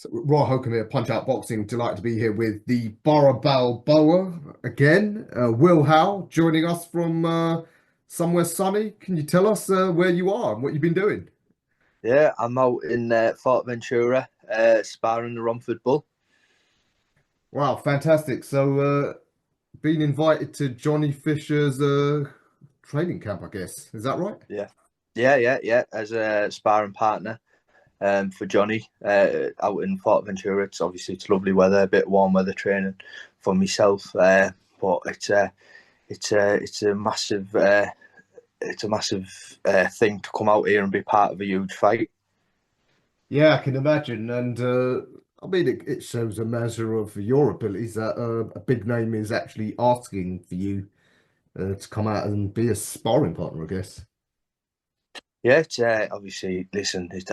So, Roy Holcomb here, Punch Out Boxing. Delighted to be here with the Borough Balboa again. Will Howe joining us from somewhere sunny. Can you tell us where you are and what you've been doing? Yeah, I'm out in FUERTEVENTURA, sparring the Romford Bull. Wow, fantastic. So, being invited to Johnny Fisher's training camp, I guess. Is that right? Yeah, yeah. As a sparring partner for Johnny out in FUERTEVENTURA. It's lovely weather, a bit of warm weather training for myself, but it's a massive thing to come out here and be part of a huge fight. Yeah, I can imagine. And I mean, it shows a measure of your abilities that a big name is actually asking for you to come out and be a sparring partner, I guess. Yeah, it's obviously listen. It's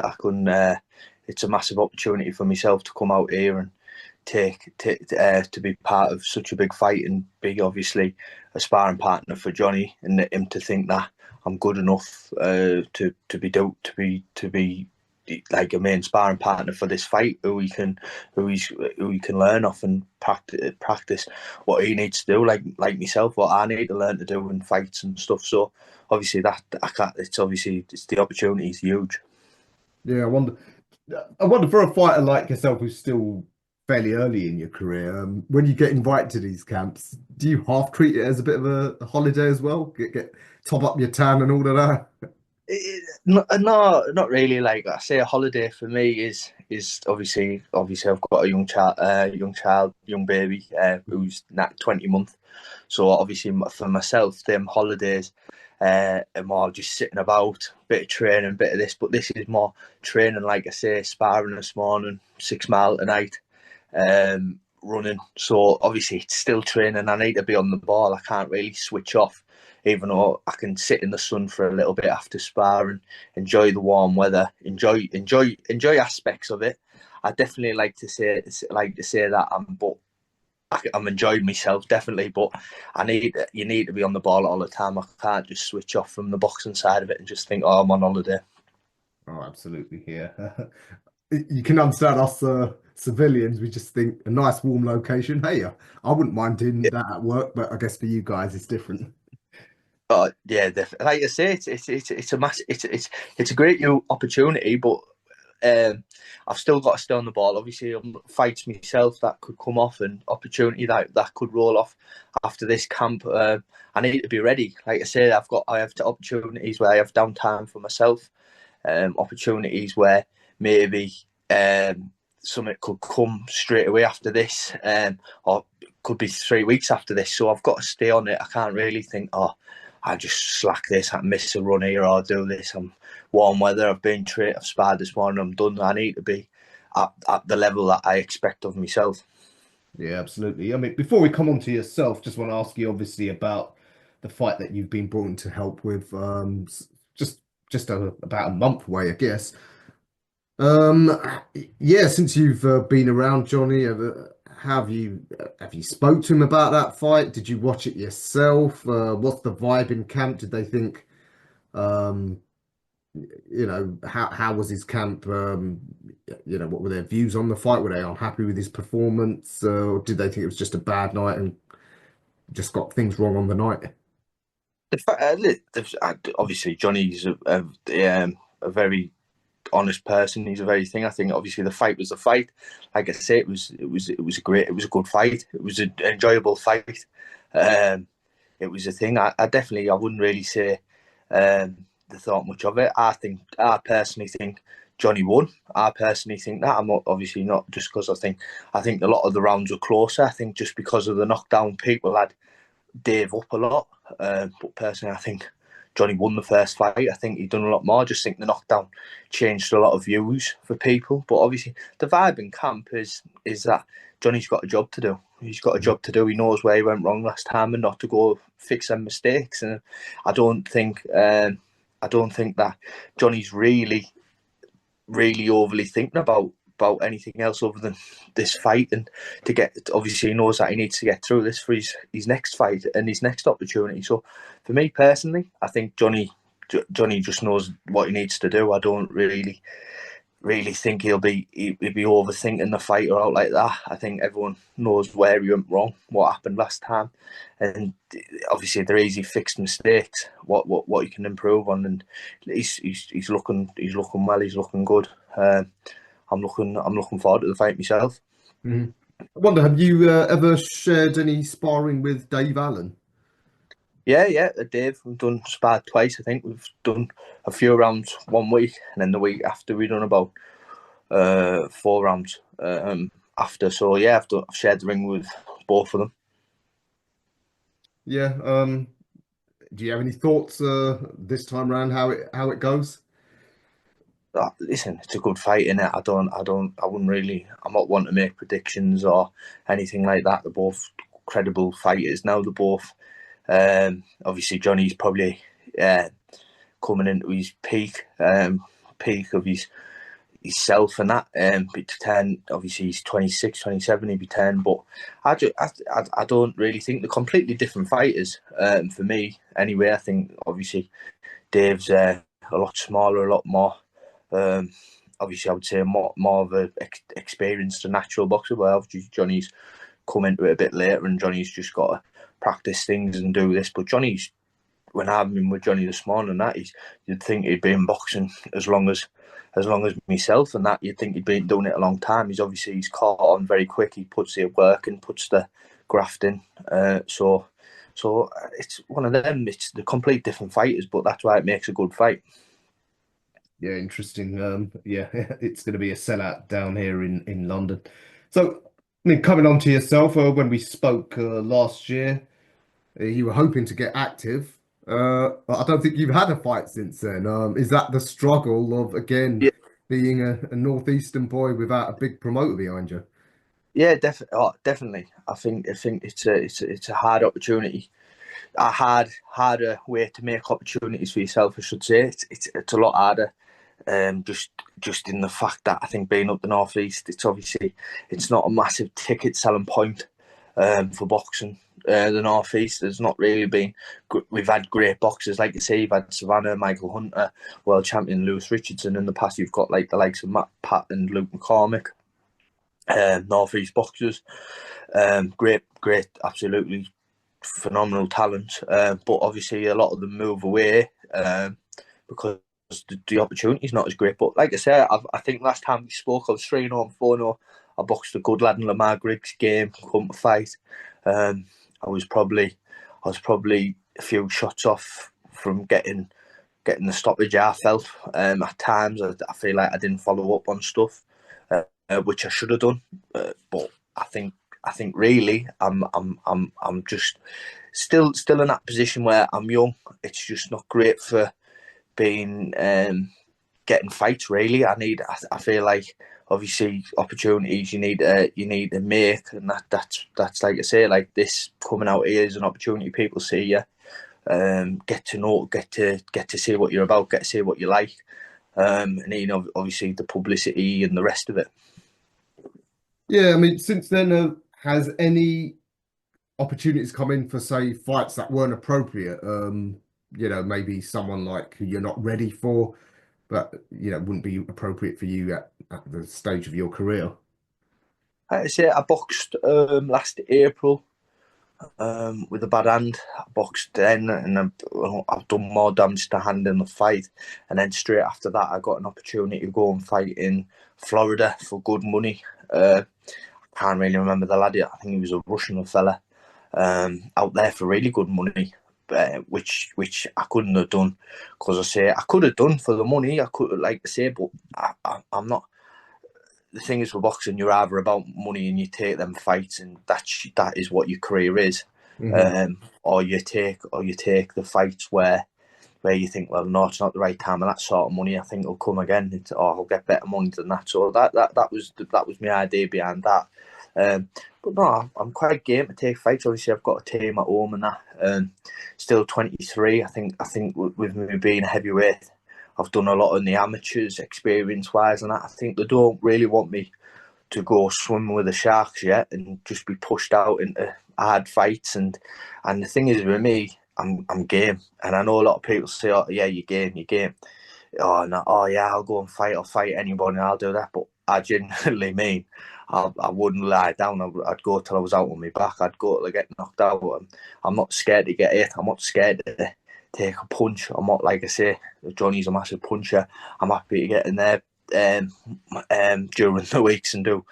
a massive opportunity for myself to come out here and to be part of such a big fight and be obviously a sparring partner for Johnny and him to think that I'm good enough to be like a main sparring partner for this fight who we can learn off and practice what he needs to do like myself what I need to learn to do in fights and stuff. So obviously that I can't, it's the opportunity is huge. Yeah, I wonder for a fighter like yourself who's still fairly early in your career, when you get invited to these camps, do you half treat it as a bit of a holiday as well? Get top up your tan and all of that? No, not really. Like I say, a holiday for me is obviously I've got a young baby who's not 20 months. So obviously for myself, them holidays are more just sitting about, bit of training, bit of this. But this is more training, like I say, sparring this morning, 6 mile tonight, running. So obviously it's still training. I need to be on the ball. I can't really switch off even though I can sit in the sun for a little bit after sparring, enjoy the warm weather, enjoy aspects of it. I definitely like to say that I'm enjoying myself definitely, but you need to be on the ball all the time. I can't just switch off from the boxing side of it and just think, oh, I'm on holiday. Oh, absolutely. Yeah. You can understand us civilians. We just think a nice warm location. Hey, I wouldn't mind doing that at work, but I guess for you guys, it's different. Yeah, definitely. Like I say, it's a mass, it's a great new opportunity, but I've still got to stay on the ball. Obviously, fights myself that could come off, and opportunity that could roll off after this camp. I need to be ready. Like I say, I have opportunities where I have downtime for myself. Opportunities where maybe something could come straight away after this, or could be 3 weeks after this. So I've got to stay on it. I can't really think, oh, I just slack this, I miss a run here, or do this. I'm warm weather. I've sparred this morning. I'm done. I need to be at the level that I expect of myself. Yeah, absolutely. I mean, before we come on to yourself, just want to ask you obviously about the fight that you've been brought in to help with, just about a month away, I guess. Um, yeah, since you've been around Johnny, have you spoke to him about that fight? Did you watch it yourself? What's the vibe in camp? Did they think, um, how was his camp? What were their views on the fight? Were they unhappy with his performance, or did they think it was just a bad night and just got things wrong on the night? Obviously, Johnny's a very honest person. He's a very thing. I think obviously the fight was the fight. Like I say, it was a good fight. It was an enjoyable fight. Um, it was a thing. I wouldn't really say the thought much of it. I personally think Johnny won. I personally think that. I'm not, obviously not just because I think a lot of the rounds were closer. I think just because of the knockdown, people had Dave up a lot. But personally, I think Johnny won the first fight. I think he'd done a lot more. I just think the knockdown changed a lot of views for people. But obviously, the vibe in camp is that Johnny's got a job to do. He's got a job to do. He knows where he went wrong last time and not to go fix them mistakes. And I don't think I don't think that Johnny's really overly thinking about anything else other than this fight and to get obviously he knows that he needs to get through this for his next fight and his next opportunity. So for me personally, I think Johnny just knows what he needs to do. I don't really really think he'll be overthinking the fight or out like that. I think everyone knows where he went wrong, what happened last time, and obviously they're easy fixed mistakes. What he can improve on, and he's looking well. He's looking good. I'm looking forward to the fight myself. Mhm. I wonder, have you ever shared any sparring with Dave Allen? Yeah, Dave. We've done sparred twice. I think we've done a few rounds one week, and then the week after we done about 4 rounds after. So yeah, I've shared the ring with both of them. Yeah. Do you have any thoughts this time around how it goes? Listen, it's a good fight in it. I wouldn't really. I'm not one to make predictions or anything like that. They're both credible fighters. Now they're both. Obviously, Johnny's probably coming into his peak of his self and that. Be 10. Obviously, he's 26, 27. He'd be 10. But I don't really think they're completely different fighters. For me, anyway. I think obviously Dave's a lot smaller, a lot more. Um, Obviously, I would say more of a experienced and natural boxer. But obviously, Johnny's come into it a bit later, and Johnny's just got to practice things and do this. But Johnny's, when I've been with Johnny this morning, you'd think he'd been boxing as long as myself, and that you'd think he'd been doing it a long time. He's caught on very quick. He puts the work and puts the graft in. So it's one of them. It's the complete different fighters, but that's why it makes a good fight. Yeah, interesting. Yeah, it's going to be a sellout down here in London. So, I mean, coming on to yourself, when we spoke last year, you were hoping to get active. But I don't think you've had a fight since then. Is that the struggle of again Yeah, being a northeastern boy without a big promoter behind you? yeah, definitely, definitely. I think it's a hard opportunity, a harder way to make opportunities for yourself. I should say it's a lot harder. Just in the fact that I think being up the northeast, it's not a massive ticket selling point for boxing. The northeast, there's not really been. We've had great boxers, like you say. You've had Savannah, Michael Hunter, world champion Lewis Richardson. In the past, you've got like the likes of Matt Pat and Luke McCormick, northeast boxers. Great, absolutely phenomenal talent. But obviously, a lot of them move away because the opportunity is not as great. But like I said, I think last time we spoke, I was 3-0 and 4-0. I boxed a good lad in Lamar Griggs game, come to fight. Um, I was probably a few shots off from getting the stoppage I felt. At times, I feel like I didn't follow up on stuff, which I should have done. But I think really, I'm just still in that position where I'm young. It's just not great for being getting fights. Really, I feel like obviously opportunities you need to make, and that's like I say, like this coming out here is an opportunity. People see you, get to know, get to see what you're about, get to see what you like, and obviously the publicity and the rest of it. Yeah, I mean, since then, has any opportunities come in for, say, fights that weren't appropriate? Maybe someone like who you're not ready for, but wouldn't be appropriate for you at the stage of your career. Like I say, I boxed last April with a bad hand. I boxed then, and I've done more damage to hand in the fight. And then straight after that, I got an opportunity to go and fight in Florida for good money. I can't really remember the lad. I think he was a Russian fella out there for really good money. Which I couldn't have done, because I could have done for the money. I could, like I say, but I'm not. The thing is with boxing, you're either about money and you take them fights, and that is what your career is, Hmm. or you take the fights where you think, well, no, it's not the right time, and that sort of money I think will come again. I'll get better money than that. So that was my idea behind that. But no, I'm quite game to take fights. Obviously, I've got a team at home and that. Still 23. I think with me being a heavyweight, I've done a lot in the amateurs, experience wise, and that. I think they don't really want me to go swimming with the sharks yet and just be pushed out into hard fights. And the thing is with me, I'm game, and I know a lot of people say, "Oh, yeah, you're game." oh no, oh yeah, I'll go and fight. I'll fight anybody. And I'll do that. But I genuinely mean, I wouldn't lie down. I'd go till I was out on my back. I'd go till I get knocked out. I'm not scared to get hit. I'm not scared to take a punch. I'm not, like I say, Johnny's a massive puncher. I'm happy to get in there during the weeks and do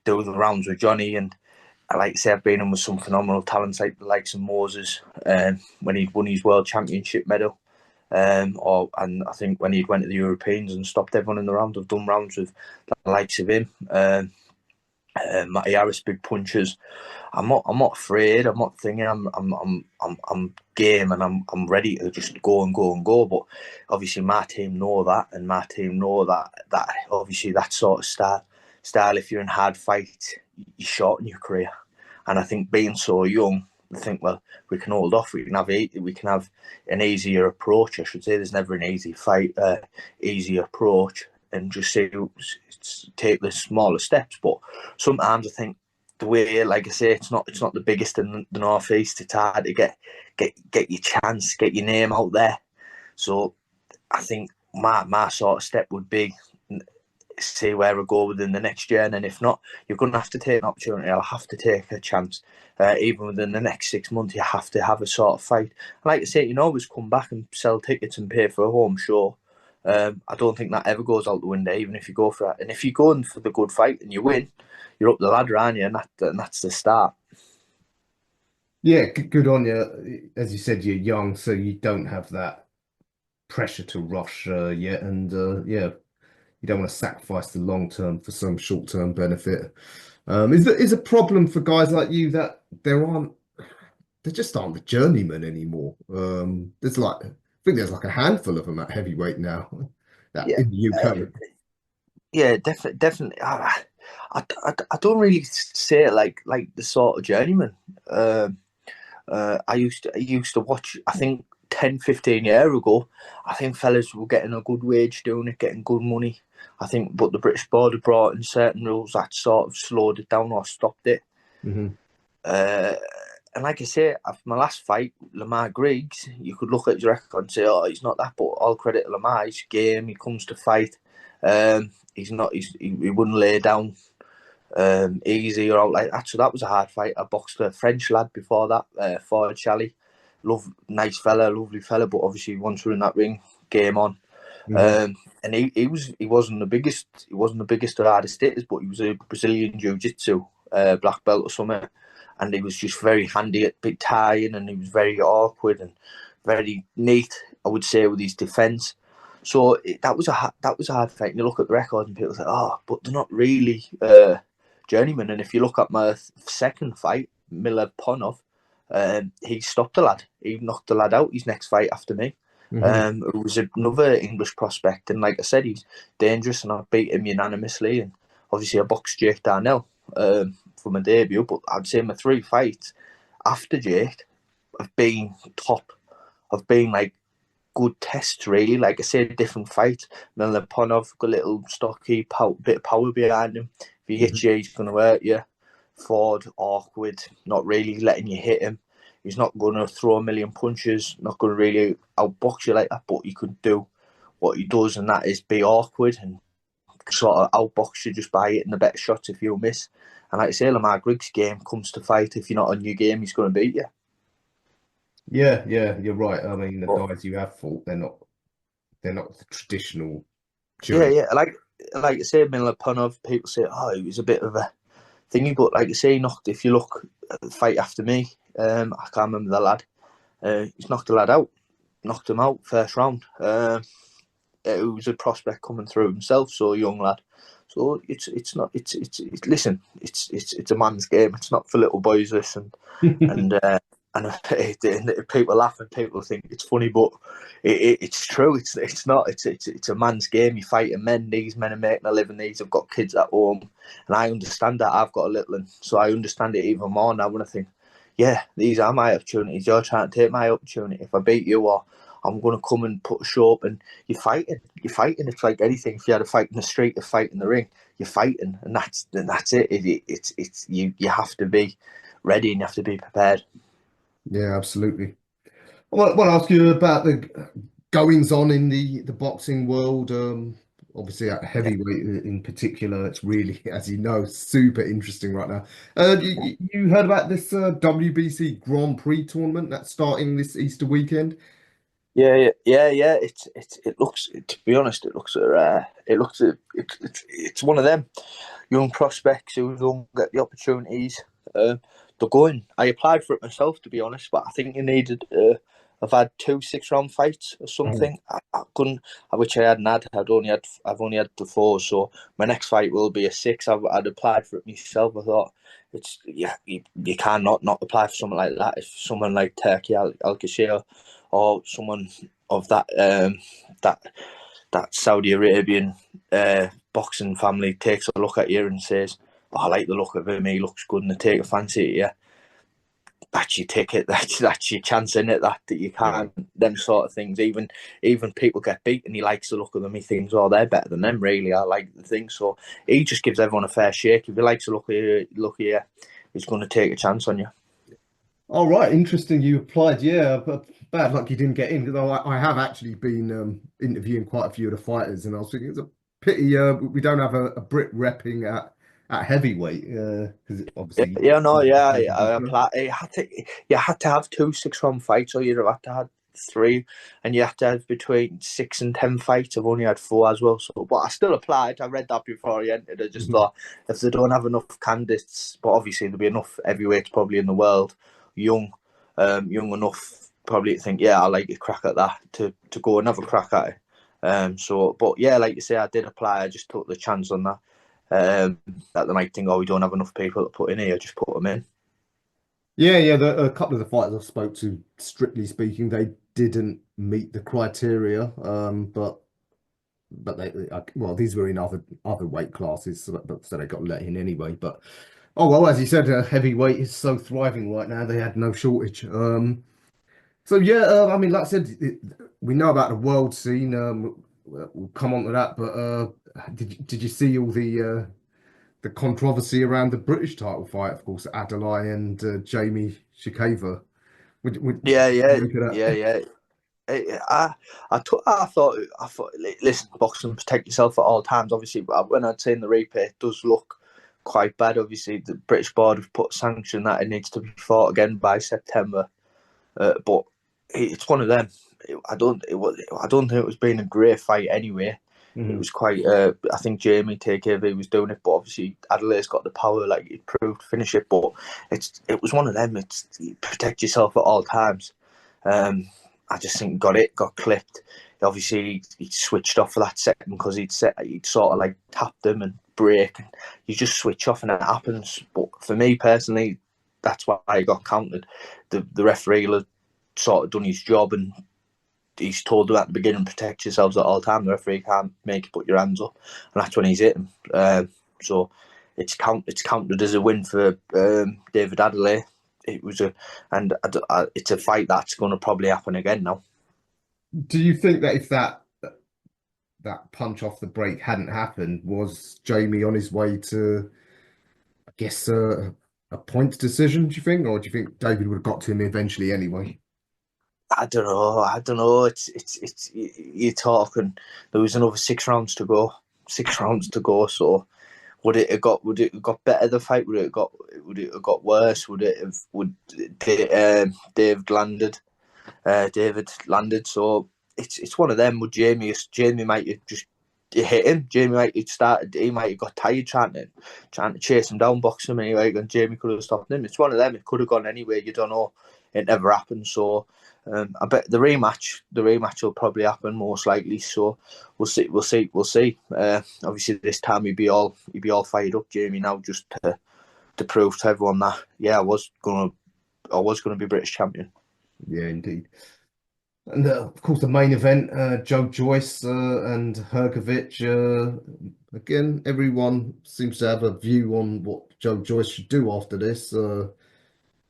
the rounds with Johnny. And like I say, I've been in with some phenomenal talents like the likes of Moses when he won his world championship medal. And I think when he went to the Europeans and stopped everyone in the round, I've done rounds with the likes of him. Matty Harris, big punchers. I'm not afraid. I'm not thinking. I'm game and I'm ready to just go and go and go. But obviously, my team know that, and my team know that obviously that sort of style. If you're in hard fights, you shorten your career. And I think being so young, I think, well, we can hold off. We can have an easier approach. I should say there's never an easy fight, easy approach, and just say take the smaller steps. But sometimes I think the way, like I say, it's not the biggest in the northeast. It's hard to get your chance, get your name out there. So I think my sort of step would be see where I go within the next year, and then if not, you're going to have to take an opportunity. I'll have to take a chance. Even within the next 6 months, you have to have a sort of fight. And like I say, you can always come back and sell tickets and pay for a home show. I don't think that ever goes out the window, even if you go for that. And if you're going for the good fight and you win, you're up the ladder, aren't you? And that's the start. Yeah, good on you. As you said, you're young, so you don't have that pressure to rush yet, and yeah, you don't want to sacrifice the long term for some short term benefit. Is a problem for guys like you that there just aren't the journeymen anymore. I think there's like a handful of them at heavyweight now, that Yeah, in the UK. yeah, definitely. I don't really say it like the sort of journeyman. I used to watch. I think 10, 15 years ago, I think fellas were getting a good wage doing it, getting good money. I think, but the British board had brought in certain rules that sort of slowed it down or stopped it. Hmm. Uh, and like I say, after my last fight, Lamar Griggs, you could look at his record and say, "Oh, he's not that." But all credit to Lamar, he's game. He comes to fight. He's not. He wouldn't lay down easy or out like that. So that was a hard fight. I boxed a French lad before that, Ford Shally. Nice fella, lovely fella, but obviously once we're in that ring, game on. Hmm. And he wasn't the biggest or hardest hitters, but he was a Brazilian Jiu-Jitsu black belt or something, and he was just very handy at big tying, and he was very awkward and very neat, I would say, with his defence. So that was a hard fight. And you look at the records and people say, "Oh, but they're not really journeyman." And if you look at my second fight, Miller Ponov, he stopped the lad. He knocked the lad out his next fight after me. Hmm. It was another English prospect, and like I said, he's dangerous, and I beat him unanimously. And obviously, I boxed Jake Darnell for my debut, but I'd say my 3 fights after Jake have been top. Have been like good tests, really. Like I said, different fights. Milaponov got a little stocky, bit of power behind him. If he hits Hmm. you, he's going to hurt you. Ford, awkward, not really letting you hit him. He's not going to throw a million punches, not going to really outbox you like that, but he could do what he does, and that is be awkward and sort of outbox you just by hitting the better shots if you miss. And like I say, Lamar Griggs' game comes to fight. If you're not on your game, he's going to beat you. Yeah, yeah, you're right. I mean, the But guys you have fought, they're not the traditional yeah, journey. yeah, like I say, Milapunov, people say, oh, he was a bit of a thingy, but like I say, he knocked. If you look at the fight after me, I can't remember the lad. He's knocked the lad out, knocked him out first round. It was a prospect coming through himself, so a young lad. So it's not it's listen, it's a man's game. It's not for little boys. Listen, and and people laugh and people think it's funny, but it's true. It's not. It's a man's game. You're fighting men. These men are making a living. These have got kids at home, and I understand that. I've got a little one, so I understand it even more now when I think, yeah, these are my opportunities. You're trying to take my opportunity. If I beat you, or I'm going to come and put a show up, and you're fighting. You're fighting. It's like anything. If you had a fight in the street, a fight in the ring, you're fighting, and that's it. It's you have to be ready and you have to be prepared. Yeah, absolutely. I want to ask you about the goings on in the boxing world. Obviously at Yeah, heavyweight in particular, it's really, as you know, super interesting right now. You heard about this WBC Grand Prix tournament that's starting this Easter weekend? yeah. It looks, to be honest, it's one of them young prospects who don't get the opportunities. They're going. I applied for it myself, to be honest, but I think you needed. I've had 2 6 round fights or Oh. something. I couldn't, which I hadn't had. I've only had the 4. So my next fight will be a 6. I'd applied for it myself. I thought it's yeah, you cannot not apply for something like that. If someone like Turkey Al or someone of that that Saudi Arabian boxing family takes a look at you and says, oh, I like the look of him, he looks good, and they take a fancy at you, that's your ticket, that's your chance in it, that you Yeah. can't, them sort of things. Even people get beat and he likes the look of them, he thinks, oh, they're better than them, really, I like the thing. So he just gives everyone a fair shake. If he likes the look of you, he's going to take a chance on you. All right, interesting. You applied, yeah, but bad luck you didn't get in. Though I have actually been interviewing quite a few of the fighters, and I was thinking it's a pity we don't have a Brit repping at heavyweight because obviously. Yeah, no, yeah, I applied. You had to have 2 6 round fights, or you'd have had to have 3, and you had to have between 6 and 10 fights. I've only had 4 as well, so but I still applied. I read that before I entered. I just thought if they don't have enough candidates, but obviously there'll be enough heavyweights probably in the world, young, young enough probably to think, yeah, I like to crack at that to go and have a crack at it. But yeah, like you say, I did apply. I just took the chance on that. That they might think, oh, we don't have enough people to put in here, just put them in. Yeah. A couple of the fighters I spoke to, strictly speaking, they didn't meet the criteria. But well, these were in other weight classes, so they got let in anyway. But oh well, as you said, heavyweight is so thriving right now. They had no shortage. So yeah, I mean, like I said, we know about the world scene. We'll come on to that. But did you see all the controversy around the British title fight? Of course, Adelaide and Jamie Shikava. Yeah, What do you yeah, make of yeah, that? yeah. I thought, listen, boxing, protect yourself at all times. Obviously, when I'd seen the replay, it does look quite bad. Obviously, the British board have put a sanction that it needs to be fought again by September. But it's one of them. I don't think it was being a great fight anyway. It Mhm. was quite. I think Jamie TKV was doing it, but obviously Adelaide's got the power, like he proved, to finish it. But it was one of them. It's protect yourself at all times. Um, I just think got clipped. Obviously, he switched off for that second because he'd sort of like tapped him and break, and you just switch off and it happens. But for me personally, that's why he got counted. The referee had sort of done his job, and he's told them at the beginning, protect yourselves at all time. The referee can't make you put your hands up, and that's when he's hit him. So it's counted as a win for David Adelaide. It was it's a fight that's going to probably happen again now. Do you think that if that punch off the break hadn't happened, was Jamie on his way to, I guess, a points decision, do you think? Or do you think David would have got to him eventually anyway? I don't know. I don't know. It's you're talking. There was another 6 rounds to go. 6 rounds to go. So would it have got better the fight? Would it have got worse? Would David landed? So it's one of them. Would Jamie might have just hit him. Jamie might have started. He might have got tired trying to chase him down, box him anyway, and Jamie could have stopped him. It's one of them. It could have gone anywhere. You don't know. It never happened. So I bet the rematch will probably happen most likely. So we'll see. Obviously, this time he'd be all fired up, Jamie. Now just to prove to everyone that I was gonna be British champion. Yeah, indeed. And of course, the main event, Joe Joyce and Hergovich. Again, everyone seems to have a view on what Joe Joyce should do after this.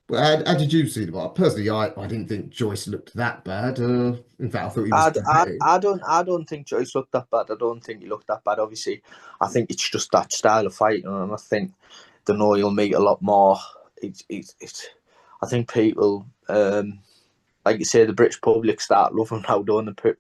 But how did you see the fight? Personally, I didn't think Joyce looked that bad. In fact, I thought he was competitive. I don't think Joyce looked that bad. I don't think he looked that bad. Obviously, I think it's just that style of fight, and I think the know he'll meet a lot more. It's I think people like you say, the British public start loving how done the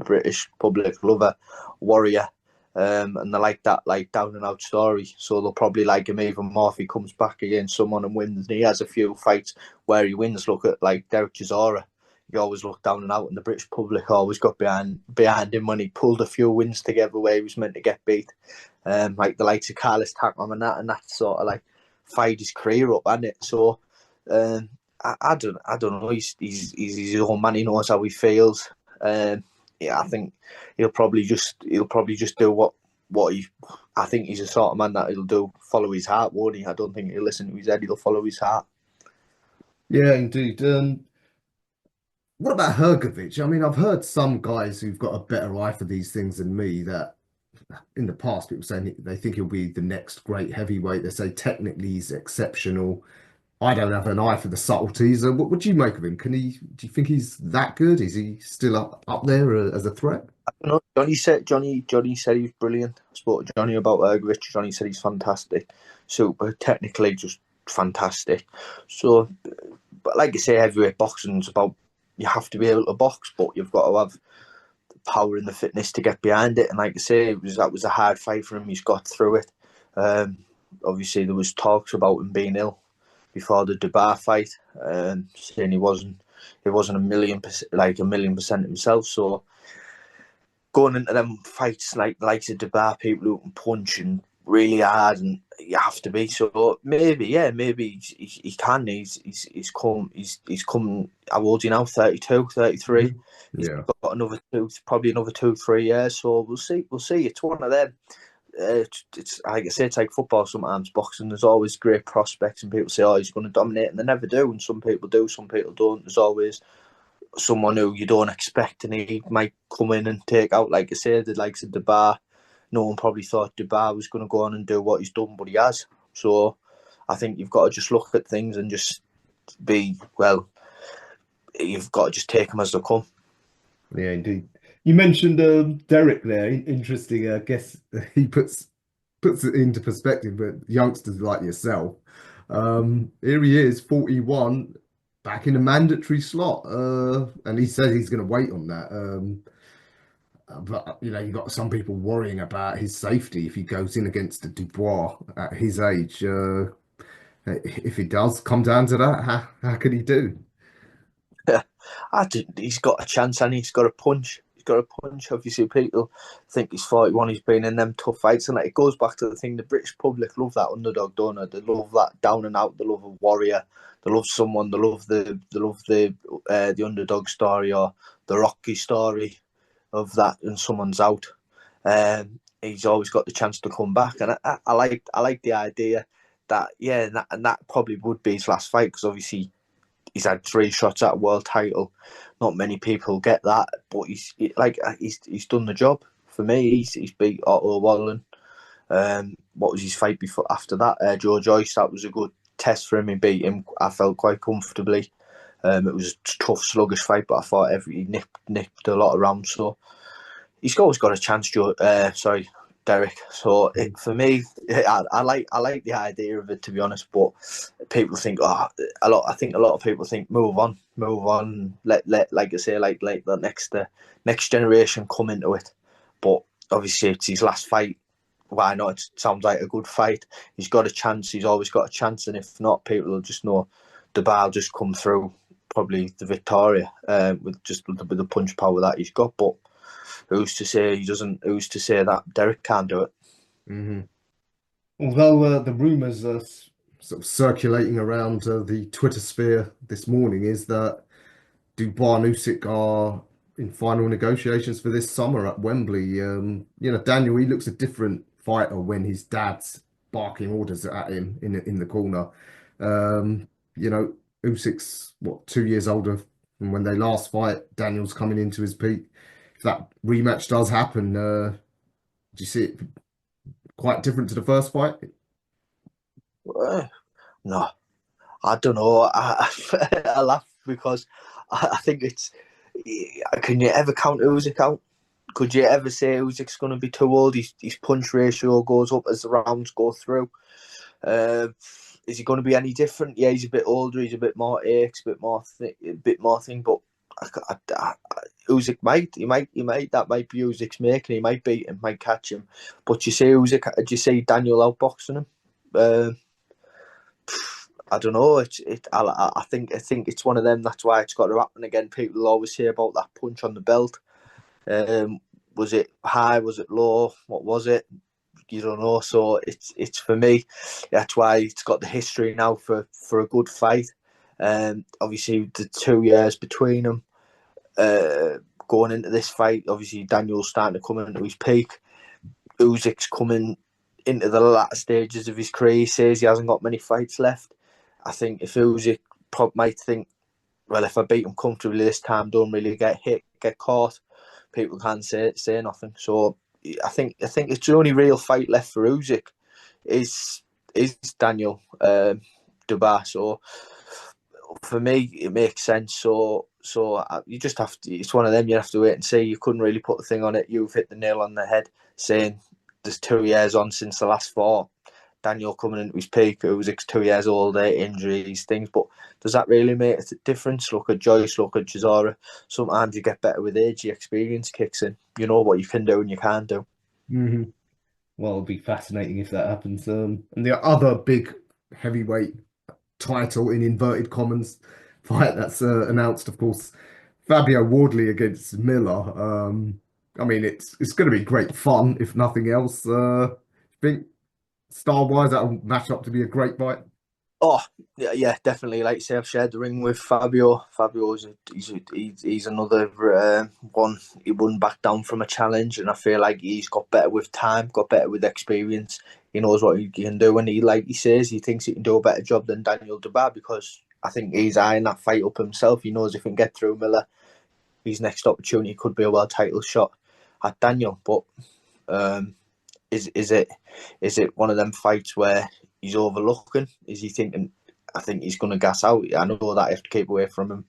British public love a warrior, and they like that like down and out story. So they'll probably like him even more if he comes back against someone and wins. And he has a few fights where he wins. Look at like Derek Chisora. He always looked down and out, and the British public always got behind him when he pulled a few wins together where he was meant to get beat. Like the likes of Carlos Takam and that sort of like fired his career up, hasn't it? So I don't know. He's his own man. He knows how he feels. Yeah, I think he'll probably just do what he. I think he's the sort of man that he'll follow his heart, won't he? I don't think he'll listen to his head. He'll follow his heart. Yeah, indeed. What about Hergovic? I mean, I've heard some guys who've got a better eye for these things than me that in the past people saying they think he'll be the next great heavyweight. They say technically he's exceptional. I don't have an eye for the subtleties. What do you make of him? Do you think he's that good? Is he still up there as a threat? I don't know. Johnny said he was brilliant. I spoke to Johnny about Ergovich. Johnny said he's fantastic, super technically just fantastic. So, but like you say, heavyweight boxing's about you have to be able to box, but you've got to have the power and the fitness to get behind it. And like I say, that was a hard fight for him. He's got through it. Obviously, there was talks about him being ill before the Dubai fight, saying he wasn't a million percent himself. So going into them fights like the likes of Dubai, people who can punch and really hard, and you have to be. So maybe he can. He's come. How old is he now? 32, 33. Mm-hmm. Yeah. He's got probably another 2-3 years. So we'll see. It's one of them. It's like I say, it's like football sometimes. Boxing, there's always great prospects, and people say, "Oh, he's going to dominate," and they never do. And some people do, some people don't. There's always someone who you don't expect, and he might come in and take out. Like I say, the likes of Dubai. No one probably thought Dubai was going to go on and do what he's done, but he has. So I think you've got to just look at things and just you've got to just take them as they come. Yeah, indeed. You mentioned Derek there. Interesting. I guess he puts it into perspective. But youngsters like yourself, here he is, 41, back in a mandatory slot, and he says he's going to wait on that. But you've got some people worrying about his safety if he goes in against the Dubois at his age. If it does come down to that, how could he do? He's got a chance, and he's got a punch. He's got a punch. Obviously, people think he's 41. He's been in them tough fights, and it goes back to the thing. The British public love that underdog, don't they? They love that down and out. They love a warrior. They love someone. They love the underdog story or the Rocky story of that, and someone's out. He's always got the chance to come back, and I like the idea that and that probably would be his last fight, because obviously he's had 3 shots at a world title. Not many people get that, but he's done the job. For me, he's beat Otto Wallen. What was his fight before after that? Joe Joyce. That was a good test for him. He beat him, I felt, quite comfortably. It was a tough, sluggish fight, but I thought he nipped a lot around. So he's always got a chance, Derek. So for me, I like the idea of it, to be honest. But people think I think a lot of people think move on, let like I say, like the next generation come into it. But obviously it's his last fight. Why not? It sounds like a good fight. He's got a chance. He's always got a chance, and if not, people will just know the bar will just come through. Probably the Victoria with the punch power that he's got. But who's to say he doesn't? Who's to say that Derek can't do it? Mm-hmm. Although the rumours are sort of circulating around the Twitter sphere this morning is that Dubois and Usyk are in final negotiations for this summer at Wembley. Daniel, he looks a different fighter when his dad's barking orders at him in the corner. Usyk's 2 years older than when they last fight. Daniel's coming into his peak. If that rematch does happen, do you see it quite different to the first fight? No, I don't know. I laugh because I think it's. Can you ever count Usyk out? Could you ever say Usyk's going to be too old? His punch ratio goes up as the rounds go through. Is he going to be any different? Yeah, he's a bit older. He's a bit more aches, a bit more thing. But Usyk might that might be Usyk's making. He might beat him, might catch him. But you see Usyk, do you see Daniel outboxing him? I don't know. I think it's one of them. That's why it's got to happen again. People always say about that punch on the belt. Was it high? Was it low? What was it? You don't know. So it's for me. That's why it's got the history now for a good fight. Obviously the 2 years between them. Going into this fight, obviously Daniel's starting to come into his peak. Usyk's coming into the latter stages of his career. He says he hasn't got many fights left. I think if Usyk might think, well, if I beat him comfortably this time, don't really get hit, get caught, people can't say nothing. So I think it's the only real fight left for Usyk is Daniel Dubois. So for me, it makes sense. So you just have to. It's one of them. You have to wait and see. You couldn't really put a thing on it. You've hit the nail on the head, saying there's 2 years on since the last fought. Daniel coming into his peak. It was 2 years old, injuries, things. But does that really make a difference? Look at Joyce. Look at Chisora. Sometimes you get better with age. The experience kicks in. You know what you can do and you can't do. Hmm. Well, it'll be fascinating if that happens. And the other big heavyweight title in inverted commas fight that's announced, of course, Fabio Wardley against Miller. I mean, it's going to be great fun, if nothing else. I think style-wise, that'll match up to be a great fight. Oh, yeah, definitely. Like I say, I've shared the ring with Fabio. He's another one. He wouldn't back down from a challenge, and I feel like he's got better with time, got better with experience. He knows what he can do, and like he says, he thinks he can do a better job than Daniel Dubois because I think he's eyeing that fight up himself. He knows if he can get through Miller, his next opportunity could be a world title shot at Daniel. But is it one of them fights where he's overlooking? Is he thinking, I think he's going to gas out? I know that I have to keep away from him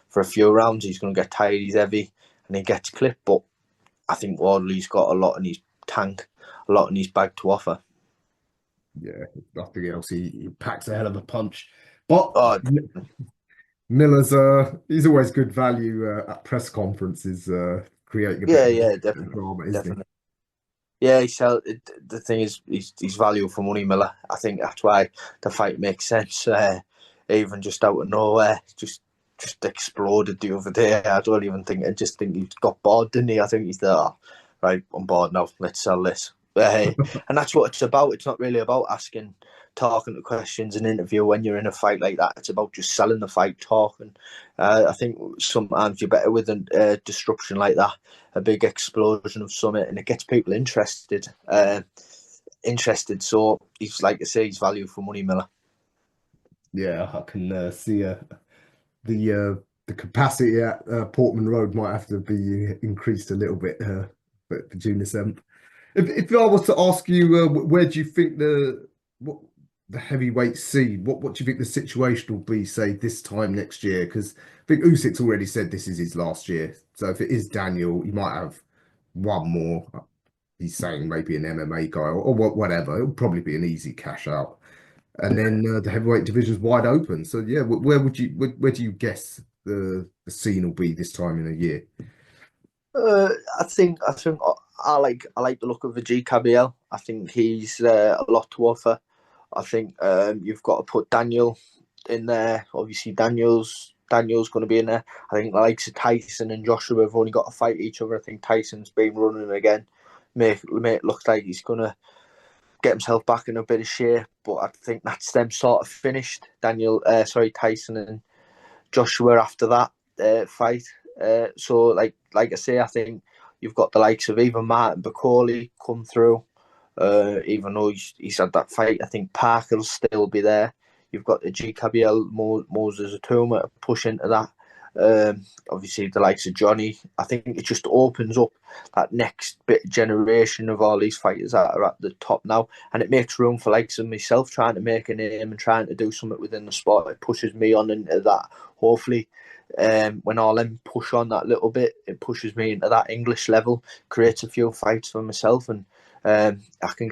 for a few rounds. He's going to get tired, he's heavy, and he gets clipped. But I think Wardley's got a lot in his tank, a lot in his bag to offer. Yeah, if nothing else, he packs a hell of a punch. But Oh, Miller's he's always good value at press conferences, creating a bit yeah, of definitely, drama, isn't definitely. Yeah, the thing is, he's value for money, Miller. I think that's why the fight makes sense. Even just out of nowhere, just exploded the other day. I don't even think. I just think he got bored, didn't he? I think he's there. Oh, right, I'm bored now. Let's sell this. And that's what it's about. It's not really about talking to questions and interview when you're in a fight like that. It's about just selling the fight, talking. I think sometimes you're better with a disruption like that, a big explosion of something, and it gets people interested. So he's, like I say, he's value for money, Miller. Yeah, I can see the capacity at Portman Road might have to be increased a little bit for June the 7th. If I was to ask you, where do you think the heavyweight scene? What do you think the situation will be, say, this time next year? Because I think Usyk's already said this is his last year. So if it is Daniel, he might have one more. He's saying maybe an MMA guy or whatever. It'll probably be an easy cash out. And then the heavyweight division's wide open. So yeah, where do you guess the scene will be this time in a year? I think I like the look of the GKBL. I think he's a lot to offer. I think you've got to put Daniel in there. Obviously, Daniel's going to be in there. I think the likes of Tyson and Joshua have only got to fight each other. I think Tyson's been running again. Make it look like he's going to get himself back in a bit of shape. But I think that's them sort of finished. Tyson and Joshua after that fight. So like I say, I think you've got the likes of even Martin Bacoli come through. Even though he's had that fight, I think Parker will still be there. You've got the GKBL Moses Atuma push into that. Obviously, the likes of Johnny. I think it just opens up that next bit generation of all these fighters that are at the top now, and it makes room for likes of myself trying to make a name and trying to do something within the sport. It pushes me on into that. Hopefully, when all them push on that little bit, it pushes me into that English level, creates a few fights for myself, and I can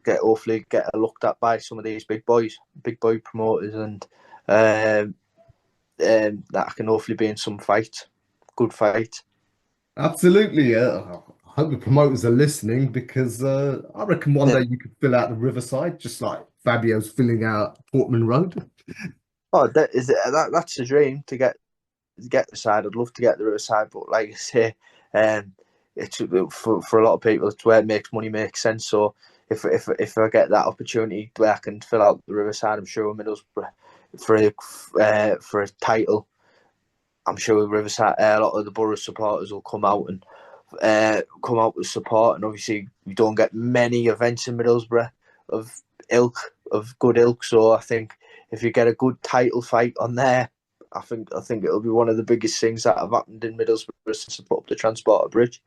hopefully get looked at by some of these big boy promoters, and that I can hopefully be in some fights. good fight. Absolutely. I hope the promoters are listening because I reckon one Yeah. day you could fill out the Riverside just like Fabio's filling out Portman Road. Oh, that's the dream to get the side. I'd love to get the other side, but like I say, um, it's for a lot of people, it's where it makes money make sense. So if I get that opportunity where I can fill out the Riverside, I'm sure Middlesbrough for a title. I'm sure Riverside, a lot of the Borough supporters will come out with support. And obviously, we don't get many events in Middlesbrough of good ilk. So I think if you get a good title fight on there, I think it'll be one of the biggest things that have happened in Middlesbrough since I put up the Transporter Bridge.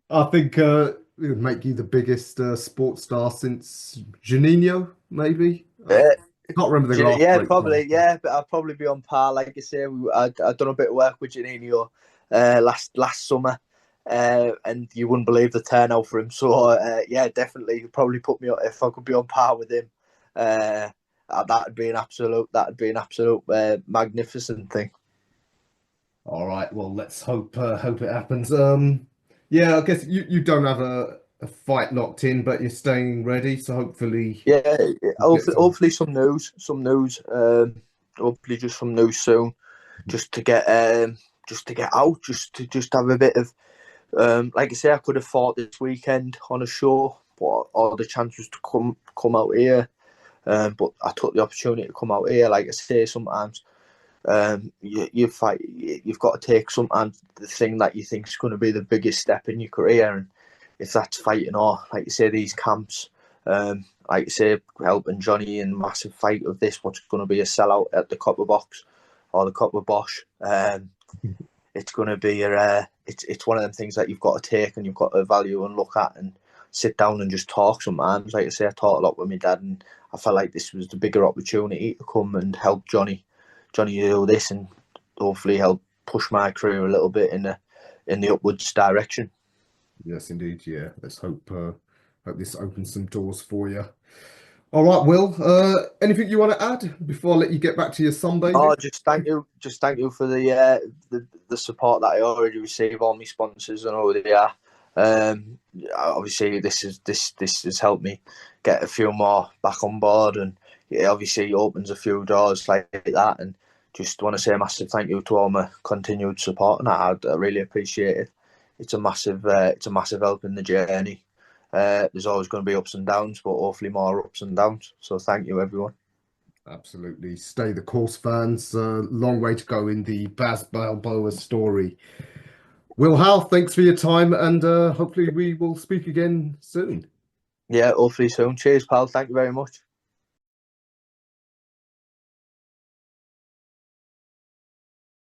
I think it would make you the biggest sports star since Juninho, maybe. Uh, Can't remember the last yeah, great player. probably. Yeah, but I'll probably be on par. Like I say, I've done a bit of work with Janino last summer, and you wouldn't believe the turnout for him. So yeah, definitely, you'd probably put me if I could be on par with him. That'd be an absolute magnificent thing. All right, well, let's hope it happens. Yeah, I guess you don't have a fight locked in, but you're staying ready, so hopefully Yeah, we'll get some. hopefully some news. Hopefully just some news soon, just to get out, just have a bit of. Like I say, I could have fought this weekend on a show, but all the chance was to come out here. But I took the opportunity to come out here. Like I say, sometimes you fight. You've got to take sometimes the thing that you think is going to be the biggest step in your career, and if that's fighting or like you say these camps. Like you say, helping Johnny in massive fight of this, what's going to be a sellout at the Copper Box or the Copper Bosch. It's going to be it's one of them things that you've got to take and you've got to value and look at and sit down and just talk sometimes. Like I say, I talk a lot with my dad, and I felt like this was the bigger opportunity to come and help Johnny do this, and hopefully help push my career a little bit in the upwards direction. Yes, indeed. Yeah, let's hope this opens some doors for you. All right, Will. Anything you want to add before I let you get back to your sunbathing? Oh, just thank you for the support that I already receive. All my sponsors and all they are. Obviously, this has helped me get a few more back on board, and it obviously opens a few doors like that. And just want to say a massive thank you to all my continued support, and I really appreciate it. It's a massive help in the journey. There's always going to be ups and downs, but hopefully more ups and downs. So thank you, everyone. Absolutely. Stay the course, fans. Long way to go in the Baz Balboa story. Will Howe, thanks for your time, and hopefully we will speak again soon. Yeah, hopefully soon. Cheers, pal. Thank you very much.